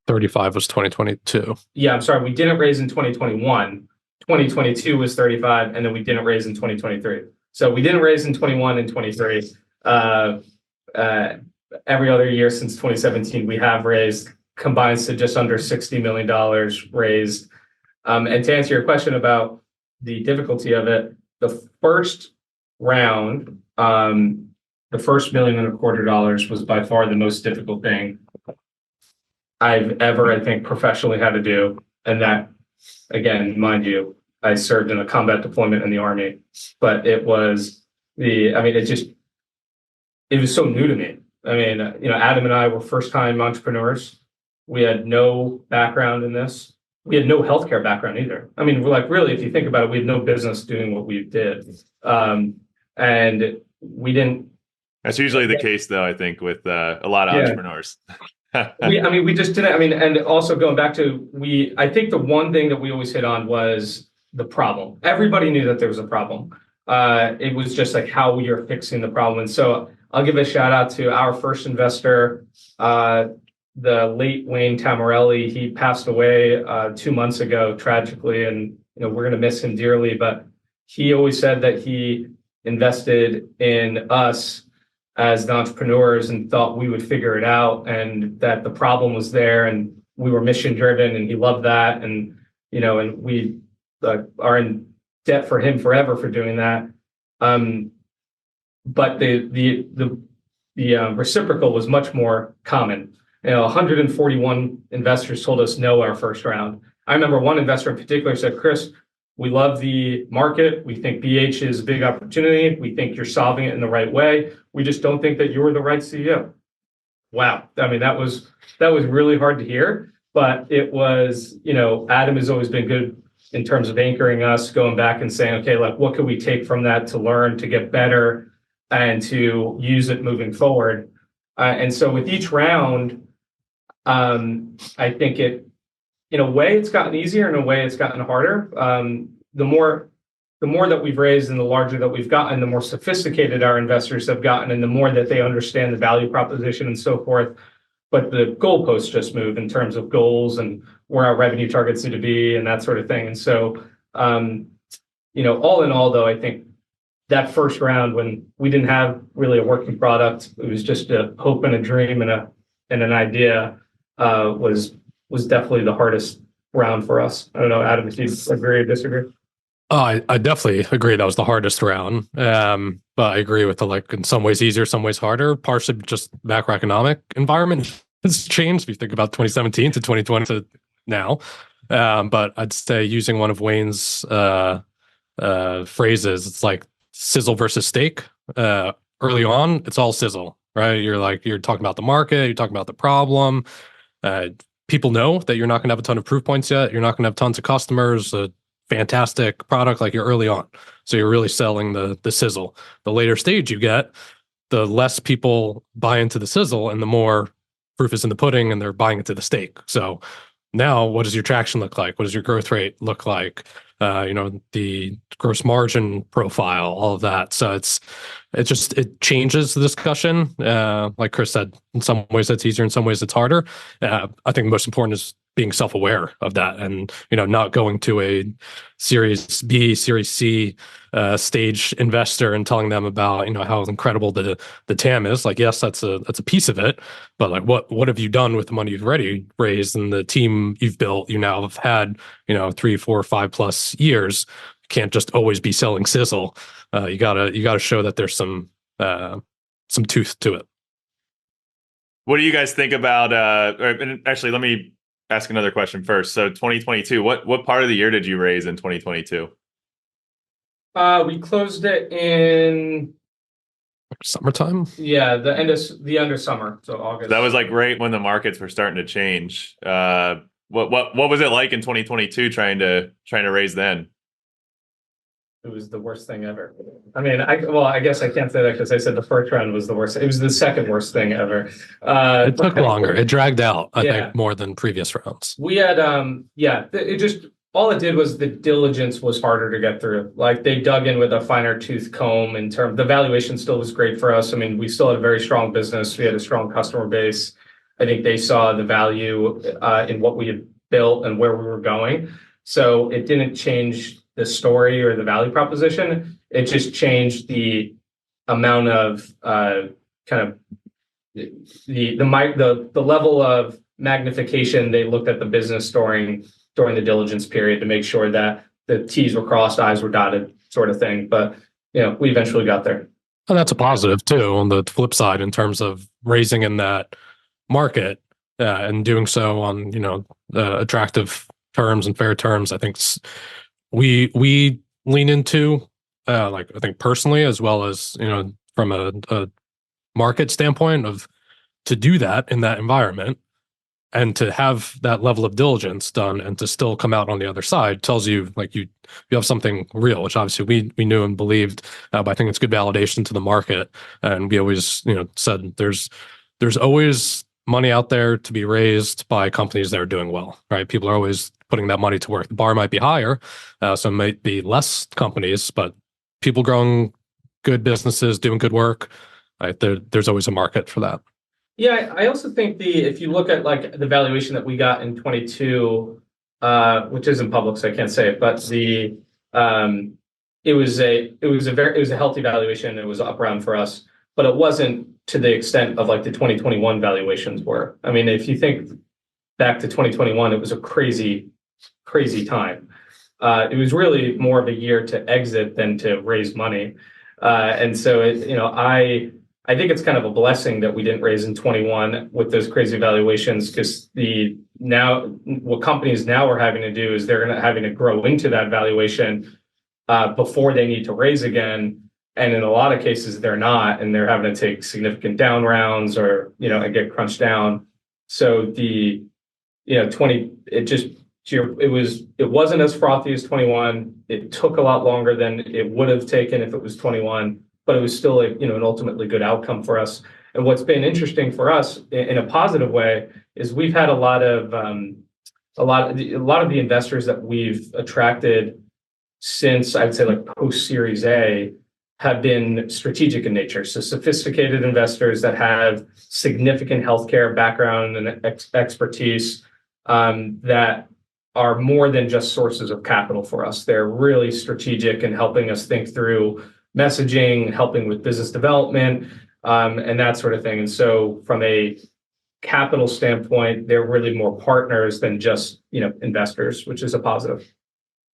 35 was 2022. Yeah, I'm sorry. We didn't raise in 2021. 2022 was 35, and then we didn't raise in 2023. So we didn't raise in 21 and 23. Every other year since 2017, we have raised, combines to just under $60 million raised. And to answer your question about the difficulty of it, the first round, the first $1.25 million was by far the most difficult thing I've ever, I think, professionally had to do. And that, again, mind you, I served in a combat deployment in the Army, but it was it was so new to me. I mean, Adam and I were first-time entrepreneurs. We had no background in this. We had no healthcare background either. I mean, really, if you think about it, we had no business doing what we did. And we didn't. That's usually the case, though, I think, with a lot of entrepreneurs. We just didn't. And also going back to, I think the one thing that we always hit on was the problem. Everybody knew that there was a problem. It was just like how you're fixing the problem. And so I'll give a shout out to our first investor, the late Wayne Tamarelli. He passed away 2 months ago, tragically, and we're going to miss him dearly. But he always said that he invested in us as the entrepreneurs and thought we would figure it out, and that the problem was there, and we were mission driven, and he loved that, and and we are in debt for him forever for doing that. But the reciprocal was much more common. 141 investors told us no our first round. I remember one investor in particular said, "Chris, we love the market. We think BH is a big opportunity. We think you're solving it in the right way. We just don't think that you're the right CEO." Wow. I mean, that was really hard to hear, but it was, Adam has always been good in terms of anchoring us, going back and saying, okay, what can we take from that to learn, to get better, and to use it moving forward. And so with each round, I think in a way it's gotten easier, in a way it's gotten harder. The more that we've raised and the larger that we've gotten, the more sophisticated our investors have gotten, and the more that they understand the value proposition and so forth. But the goalposts just move in terms of goals and where our revenue targets need to be and that sort of thing. And so, all in all, though, I think that first round, when we didn't have really a working product, it was just a hope and a dream and an idea, was definitely the hardest round for us. I don't know, Adam, if you agree or disagree. Oh, I definitely agree that was the hardest round. But I agree with in some ways easier, some ways harder. Partially just macroeconomic environment has changed. If you think about 2017 to 2020 to now. But I'd say using one of Wayne's phrases, it's like sizzle versus steak. Early on, it's all sizzle, right? You're talking about the market, you're talking about the problem. People know that you're not going to have a ton of proof points yet. You're not going to have tons of customers, a fantastic product, you're early on. So you're really selling the sizzle. The later stage you get, the less people buy into the sizzle and the more proof is in the pudding and they're buying into the steak. So Now, what does your traction look like? What does your growth rate look like? The gross margin profile, all of that. So it changes the discussion. Like Chris said, in some ways it's easier, in some ways it's harder. I think the most important is being self-aware of that, and not going to a Series B, Series C stage investor and telling them about how incredible the TAM is. Like, yes, that's a piece of it, but like what have you done with the money you've already raised and the team you've built? You now have had 3, 4, 5+ years. You can't just always be selling sizzle. You gotta show that there's some tooth to it. What do you guys think about? And actually, let me ask another question first. So 2022, what part of the year did you raise in 2022? We closed it in summertime. Yeah, the end of summer, so August. That was like right when the markets were starting to change. What was it like in 2022 trying to raise then? It was the worst thing ever. I mean, I guess I can't say that because I said the first round was the worst. It was the second worst thing ever. It took longer. It dragged out, I think, more than previous rounds. We had, it just, all it did was the diligence was harder to get through. Like, they dug in with a finer tooth comb in terms, the valuation still was great for us. I mean, we still had a very strong business. We had a strong customer base. I think they saw the value in what we had built and where we were going. So it didn't change the story or the value proposition. It just changed the amount of kind of the level of magnification they looked at the business during the diligence period to make sure that the T's were crossed, I's were dotted, sort of thing. But we eventually got there. And that's a positive too, on the flip side, in terms of raising in that market and doing so on attractive terms and fair terms. I think we lean into I think personally, as well as from a market standpoint, of to do that in that environment and to have that level of diligence done and to still come out on the other side tells you like you have something real, which obviously we knew and believed. But I think it's good validation to the market, and we always said there's always money out there to be raised by companies that are doing well, right? People are always putting that money to work. The bar might be higher, so it might be less companies, but people growing good businesses, doing good work, right? There's always a market for that. Yeah, I also think if you look at like the valuation that we got in 22, which isn't public, so I can't say it, but it was a healthy valuation. It was up round for us, but it wasn't to the extent of like the 2021 valuations were. I mean, if you think back to 2021, it was a crazy time. It was really more of a year to exit than to raise money. And so I think it's kind of a blessing that we didn't raise in 21 with those crazy valuations, because what companies now are having to do is they're having to grow into that valuation before they need to raise again. And in a lot of cases, they're not, and they're having to take significant down rounds or, and get crunched down. So it wasn't as frothy as 21. It took a lot longer than it would have taken if it was 21, but it was still an ultimately good outcome for us. And what's been interesting for us in a positive way is we've had a lot of the investors that we've attracted since, I'd say, like post Series A, have been strategic in nature. So sophisticated investors that have significant healthcare background and expertise that are more than just sources of capital for us. They're really strategic in helping us think through messaging, helping with business development, and that sort of thing. And so from a capital standpoint, they're really more partners than just, investors, which is a positive.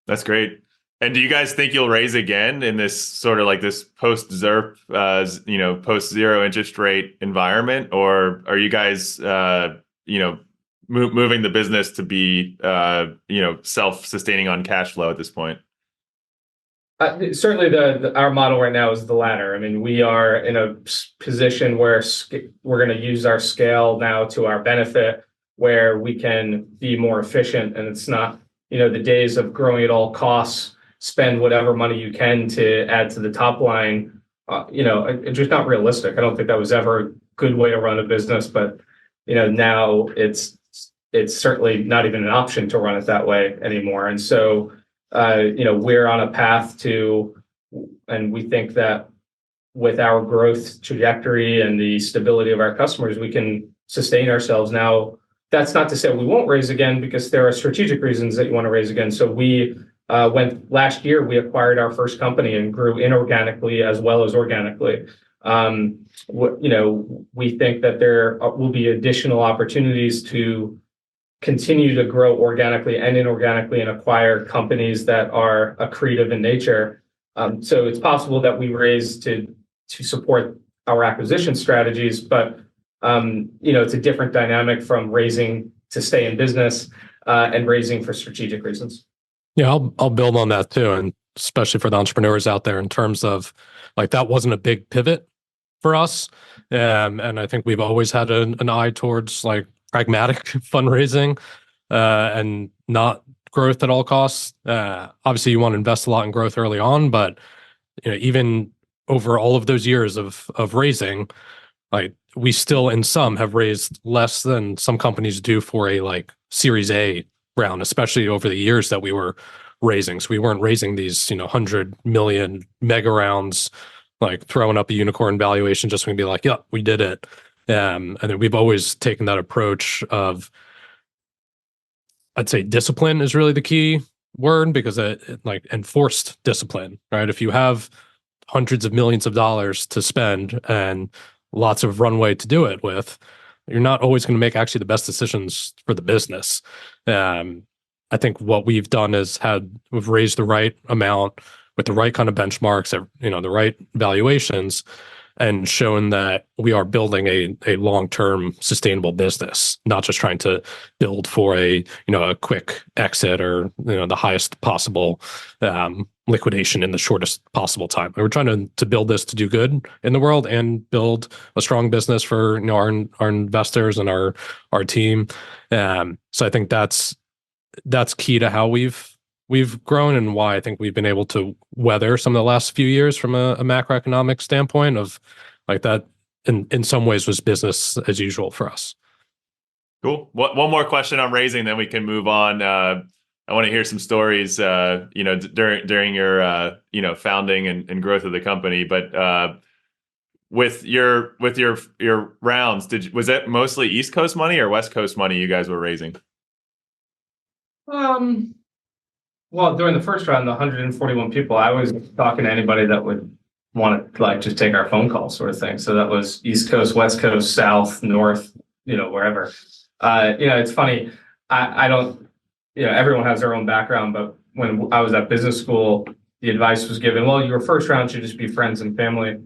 That's great. And do you guys think you'll raise again in this sort of like this post-ZIRP, post-zero interest rate environment? Or are you guys, moving the business to be, self-sustaining on cash flow at this point? Certainly our model right now is the latter. I mean, we are in a position where we're going to use our scale now to our benefit, where we can be more efficient. And it's not, the days of growing at all costs, spend whatever money you can to add to the top line. It's just not realistic. I don't think that was ever a good way to run a business, but, now it's it's certainly not even an option to run it that way anymore. And so, we're on a path to, and we think that with our growth trajectory and the stability of our customers, we can sustain ourselves. Now, that's not to say we won't raise again, because there are strategic reasons that you want to raise again. So we went last year, we acquired our first company and grew inorganically as well as organically. We think that there will be additional opportunities to continue to grow organically and inorganically and acquire companies that are accretive in nature. So it's possible that we raise to support our acquisition strategies, but it's a different dynamic from raising to stay in business and raising for strategic reasons. Yeah, I'll build on that too, and especially for the entrepreneurs out there, in terms of like that wasn't a big pivot for us, and I think we've always had an eye towards like pragmatic fundraising and not growth at all costs. Obviously, you want to invest a lot in growth early on, but even over all of those years of raising, like we still in some have raised less than some companies do for a like Series A round, especially over the years that we were raising. So we weren't raising these 100 million mega rounds, like throwing up a unicorn valuation just to be like, yeah, we did it. And then we've always taken that approach of, I'd say discipline is really the key word, because it like enforced discipline, right? If you have hundreds of millions of dollars to spend and lots of runway to do it with, you're not always going to make actually the best decisions for the business. I think what we've done is we've raised the right amount with the right kind of benchmarks, the right valuations, and shown that we are building a long-term sustainable business, not just trying to build for a quick exit or the highest possible liquidation in the shortest possible time. We're trying to build this to do good in the world and build a strong business for our investors and our team. So I think that's key to how we've grown, and why I think we've been able to weather some of the last few years from a macroeconomic standpoint of like that in some ways was business as usual for us. Cool. One more question on raising, then we can move on. I want to hear some stories, during your, founding and growth of the company. But with your rounds, was that mostly East Coast money or West Coast money you guys were raising? Well, during the first round, the 141 people, I was talking to anybody that would want to like just take our phone call sort of thing. So that was East Coast, West Coast, South, North, wherever. It's funny. I don't, everyone has their own background, but when I was at business school, the advice was given, well, your first round should just be friends and family.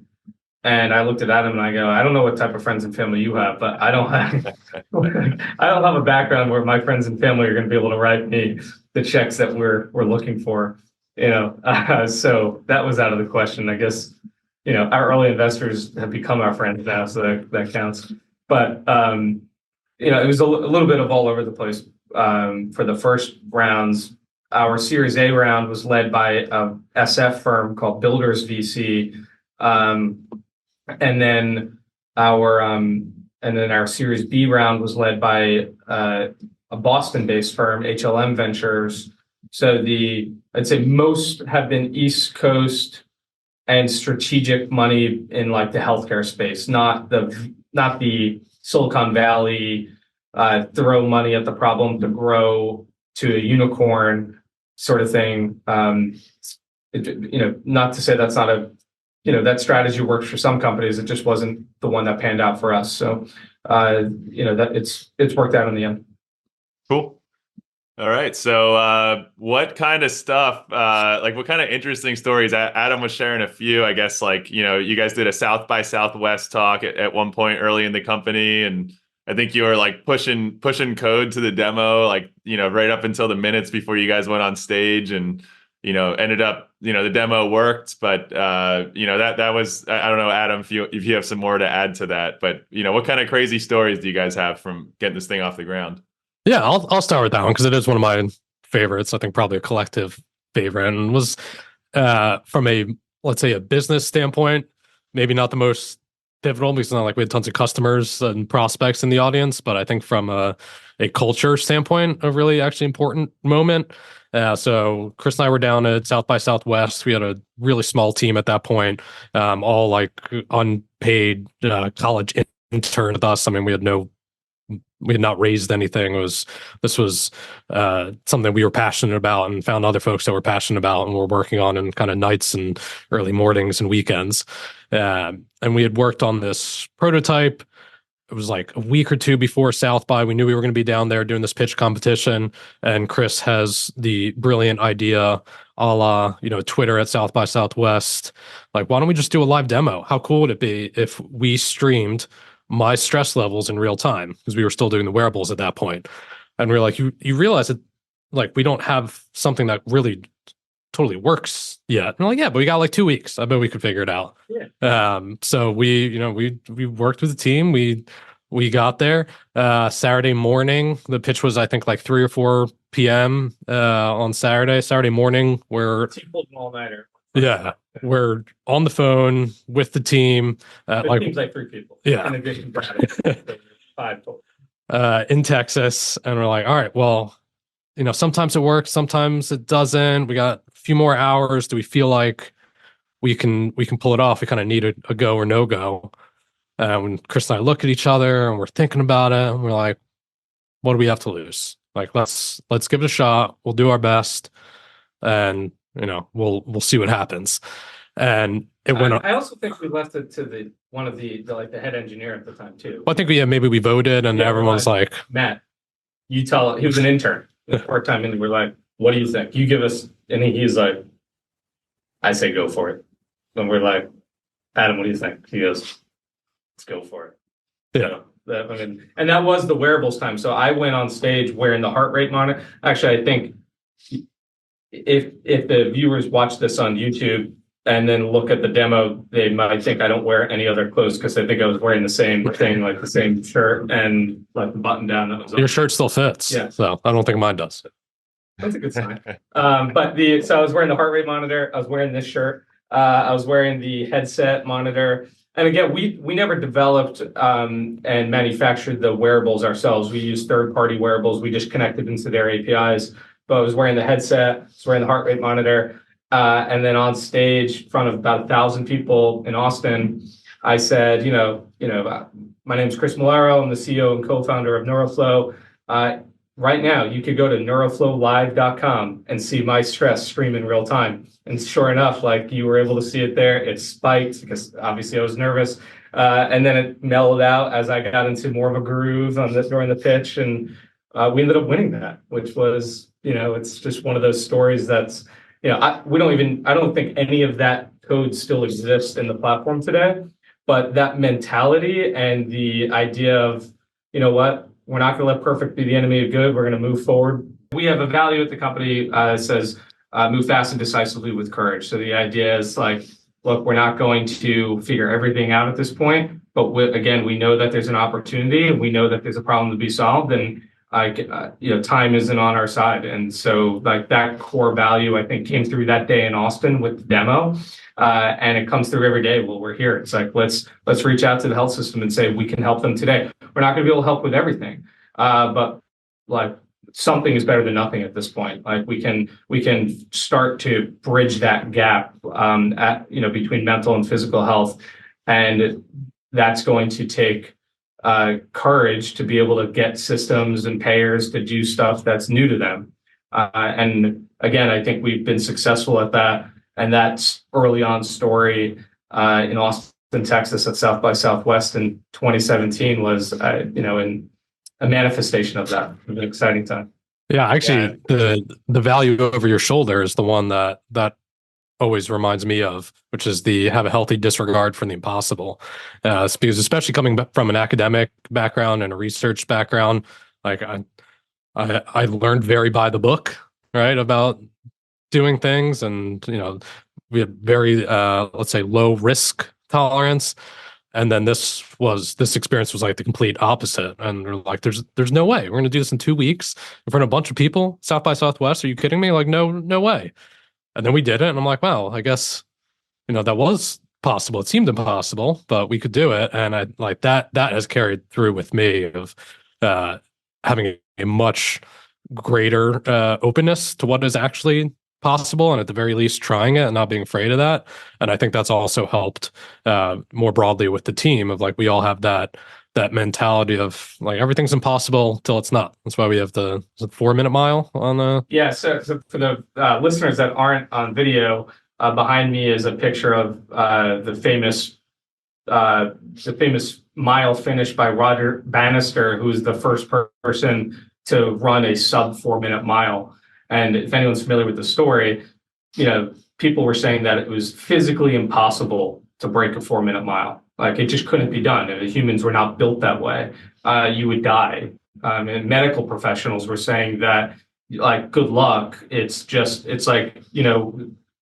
And I looked at Adam and I go, I don't know what type of friends and family you have, but I don't have a background where my friends and family are going to be able to write me the checks that we're looking for, so that was out of the question. I guess, our early investors have become our friends now, so that counts. But, it was a little bit of all over the place. For the first rounds, our Series A round was led by a SF firm called Builders VC. And then our Series B round was led by a Boston-based firm, HLM Ventures. So I'd say most have been East Coast and strategic money in like the healthcare space, not the Silicon Valley throw money at the problem to grow to a unicorn sort of thing. Not to say that's not that strategy works for some companies. It just wasn't the one that panned out for us. So, that it's worked out in the end. Cool. All right. So, what kind of stuff, what kind of interesting stories? Adam was sharing a few, I guess, you guys did a South by Southwest talk at one point early in the company. And I think you were like pushing code to the demo, right up until the minutes before you guys went on stage, and ended up, the demo worked, but that was, I don't know, Adam, if you have some more to add to that, but what kind of crazy stories do you guys have from getting this thing off the ground? Yeah, I'll start with that one because it is one of my favorites. I think probably a collective favorite, and was from let's say a business standpoint, maybe not the most pivotal, because it's not like we had tons of customers and prospects in the audience, but I think from a a culture standpoint, a really actually important moment. So Chris and I were down at South by Southwest. We had a really small team at that point, all like unpaid college intern with us. I mean, we had not raised anything. This was something we were passionate about and found other folks that were passionate about and were working on in kind of nights and early mornings and weekends. And we had worked on this prototype. It was like a week or two before South by. We knew we were going to be down there doing this pitch competition. And Chris has the brilliant idea, a la, Twitter at South by Southwest. Like, why don't we just do a live demo? How cool would it be if we streamed my stress levels in real time? Because we were still doing the wearables at that point. And we were like, you realize that, like, we don't have something that really totally works yet. And we're like, yeah, but we got like 2 weeks. I bet we could figure it out. Yeah. So we worked with the team. We got there Saturday morning. The pitch was, I think, like 3 or 4 p.m. On Saturday morning. We're all-nighter. Yeah, we're on the phone with the team. It seems like 3 people. Yeah. In addition to 5 total. In Texas, and we're like, all right, well, sometimes it works, sometimes it doesn't. We got a few more hours. Do we feel like we can pull it off? We kind of need a go or no go. When Chris and I look at each other and we're thinking about it, and we're like, what do we have to lose? Like, let's give it a shot. We'll do our best, and we'll see what happens. And it went. I also think we left it to the head engineer at the time too. Well, I think maybe we voted, and everyone's like, Matt, you tell. He was an intern, part-time, and we're like, what do you think? You give us, and he's like, I say go for it. And we're like, Adam, what do you think? He goes, let's go for it. Yeah. And that was the wearables time. So I went on stage wearing the heart rate monitor. Actually, I think if the viewers watch this on YouTube and then look at the demo, they might think I don't wear any other clothes because they think I was wearing the same thing, like the same shirt and like the button down that was on. Your shirt still fits. Yeah. So I don't think mine does. That's a good sign. So I was wearing the heart rate monitor. I was wearing this shirt. I was wearing the headset monitor. And again, we never developed and manufactured the wearables ourselves. We used third-party wearables. We just connected into their APIs. But I was wearing the headset, I was wearing the heart rate monitor, and then on stage in front of about 1,000 people in Austin, I said, my name is Chris Malero. I'm the CEO and co-founder of NeuroFlow. Right now, you could go to neuroflowlive.com and see my stress stream in real time. And sure enough, like you were able to see it there, it spiked because obviously I was nervous. And then it mellowed out as I got into more of a groove during the pitch. And we ended up winning that, which was, it's just one of those stories that's, I don't think any of that code still exists in the platform today. But that mentality and the idea of, we're not going to let perfect be the enemy of good. We're going to move forward. We have a value at the company that says move fast and decisively with courage. So the idea is like, look, we're not going to figure everything out at this point. But we know that there's an opportunity and we know that there's a problem to be solved. And time isn't on our side. And so like that core value, I think, came through that day in Austin with the demo. And it comes through every day while we're here. It's like, let's reach out to the health system and say, we can help them today. We're not going to be able to help with everything. But like something is better than nothing at this point. Like we can start to bridge that gap between mental and physical health. And that's going to take courage to be able to get systems and payers to do stuff that's new to them. And again, I think we've been successful at that. And that's early on story in Austin, Texas at South by Southwest in 2017 was, in a manifestation of that. It was an exciting time. Yeah, actually, the value over your shoulder is the one that always reminds me of, which is have a healthy disregard for the impossible. Because especially coming from an academic background and a research background, like I learned very by the book, right, about doing things, and we had very let's say low risk tolerance. And then this experience was like the complete opposite. And we're like, there's no way we're going to do this in 2 weeks in front of a bunch of people, South by Southwest. Are you kidding me? Like, no way. And then we did it. And I'm like, wow, I guess, that was possible. It seemed impossible, but we could do it. And I like that has carried through with me of, having a much greater openness to what is actually possible, and at the very least trying it and not being afraid of that. And I think that's also helped more broadly with the team of like, we all have that mentality of like, everything's impossible till it's not. That's why we have the 4-minute mile on the. Yeah. So for the listeners that aren't on video, behind me is a picture of the famous mile finish by Roger Bannister, who's the first person to run a sub 4-minute mile. And if anyone's familiar with the story, people were saying that it was physically impossible to break a 4-minute mile. Like, it just couldn't be done. Humans were not built that way. You would die. And medical professionals were saying that, like, good luck. It's like,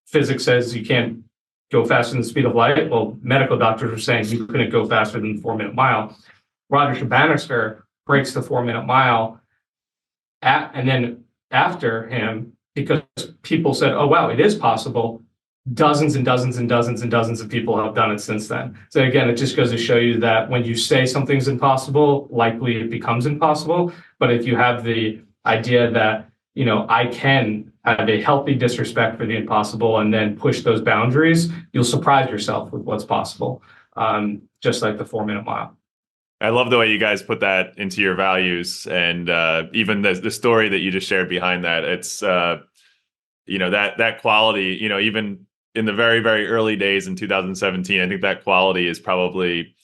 physics says you can't go faster than the speed of light. Well, medical doctors were saying you couldn't go faster than the 4-minute mile. Roger Bannister breaks the 4-minute mile, and then after him, because people said, oh, wow, it is possible, dozens and dozens and dozens and dozens of people have done it since then. So again, it just goes to show you that when you say something's impossible, likely it becomes impossible. But if you have the idea that, I can have a healthy disrespect for the impossible and then push those boundaries, you'll surprise yourself with what's possible, just like the 4-minute mile. I love the way you guys put that into your values, and even the story that you just shared behind that. It's that quality. Even in the very, very early days in 2017, I think that quality is probably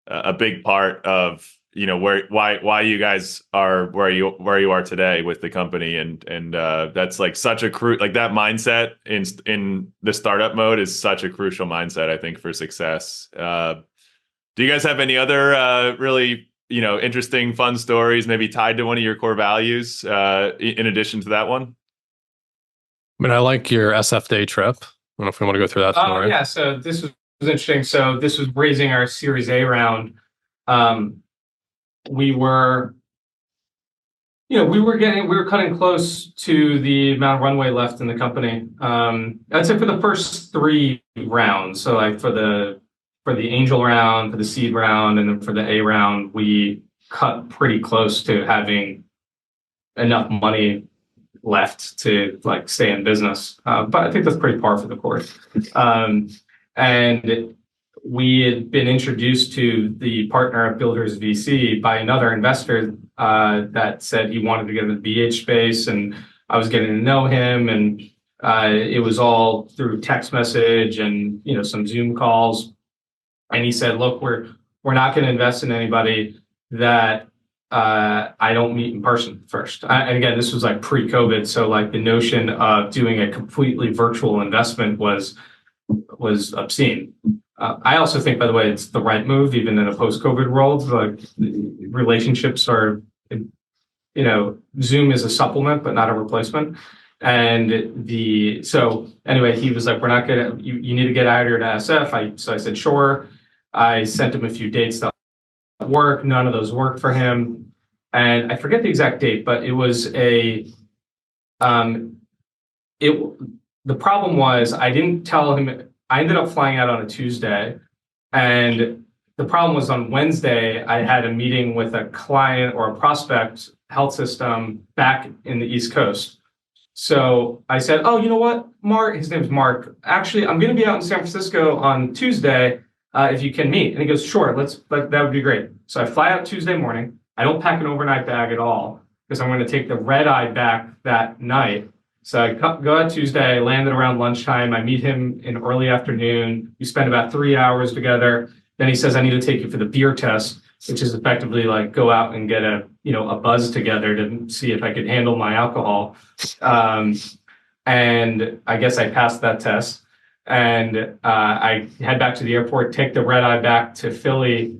a big part of why you guys are where you are today with the company, and that's like such a that mindset in the startup mode is such a crucial mindset, I think, for success. Do you guys have any other really interesting, fun stories, maybe tied to one of your core values, in addition to that one? I mean, I like your SF Day trip. I don't know if we want to go through that story. Yeah, so this was interesting. So this was raising our Series A round. We were cutting close to the amount of runway left in the company. I'd say for the first 3 rounds. So like for the angel round, for the seed round, and then for the A round, we cut pretty close to having enough money left to like stay in business. But I think that's pretty par for the course. And we had been introduced to the partner of Builders VC by another investor that said he wanted to get in the BH space, and I was getting to know him, and it was all through text message and some Zoom calls. And he said, "Look, we're not going to invest in anybody that I don't meet in person first." And again, this was like pre-COVID, so like the notion of doing a completely virtual investment was obscene. I also think, by the way, it's the right move, even in a post-COVID world. Like, relationships are, Zoom is a supplement, but not a replacement. And so anyway, he was like, "We're not gonna. You need to get out here to SF." So I said, "Sure." I sent him a few dates that work. None of those worked for him, and I forget the exact date, but it was the problem was I didn't tell him. I ended up flying out on a Tuesday, and the problem was on Wednesday, I had a meeting with a client or a prospect health system back in the East Coast. So I said, "Oh, you know what, Mark," his name's Mark. "Actually, I'm going to be out in San Francisco on Tuesday. If you can meet." And he goes, "Sure, that would be great." So I fly out Tuesday morning. I don't pack an overnight bag at all because I'm going to take the red eye back that night. So I go out Tuesday, I landed around lunchtime. I meet him in early afternoon. We spend about 3 hours together. Then he says, "I need to take you for the beer test," which is effectively like go out and get a buzz together to see if I could handle my alcohol. And I guess I passed that test. And I head back to the airport, take the red eye back to Philly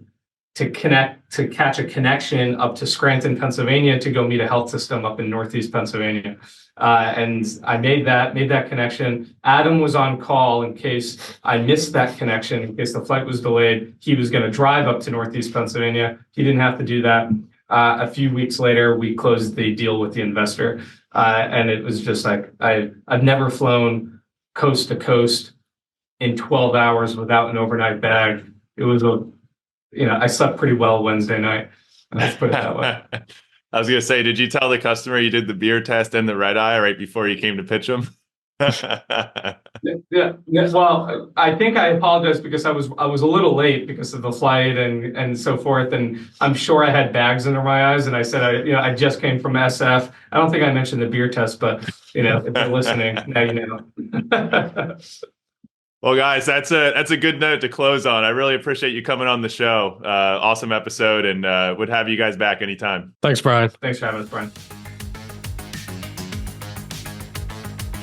to catch a connection up to Scranton, Pennsylvania, to go meet a health system up in Northeast Pennsylvania. And I made that connection. Adam was on call in case I missed that connection, in case the flight was delayed. He was going to drive up to Northeast Pennsylvania. He didn't have to do that. A few weeks later, we closed the deal with the investor. And it was just like, I've never flown coast to coast in 12 hours without an overnight bag. It was I slept pretty well Wednesday night. Let's put it that way. I was gonna say, did you tell the customer you did the beer test and the red eye right before you came to pitch them? Yeah. Well, I think I apologized because I was a little late because of the flight and so forth, and I'm sure I had bags under my eyes, and I said I just came from SF. I don't think I mentioned the beer test, but if they're listening, now you know. Well, guys, that's a good note to close on. I really appreciate you coming on the show. Awesome episode, and would have you guys back anytime. Thanks, Brian. Thanks for having us, Brian.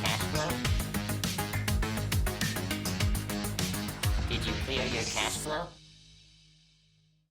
Cash flow? Did you clear your cash flow?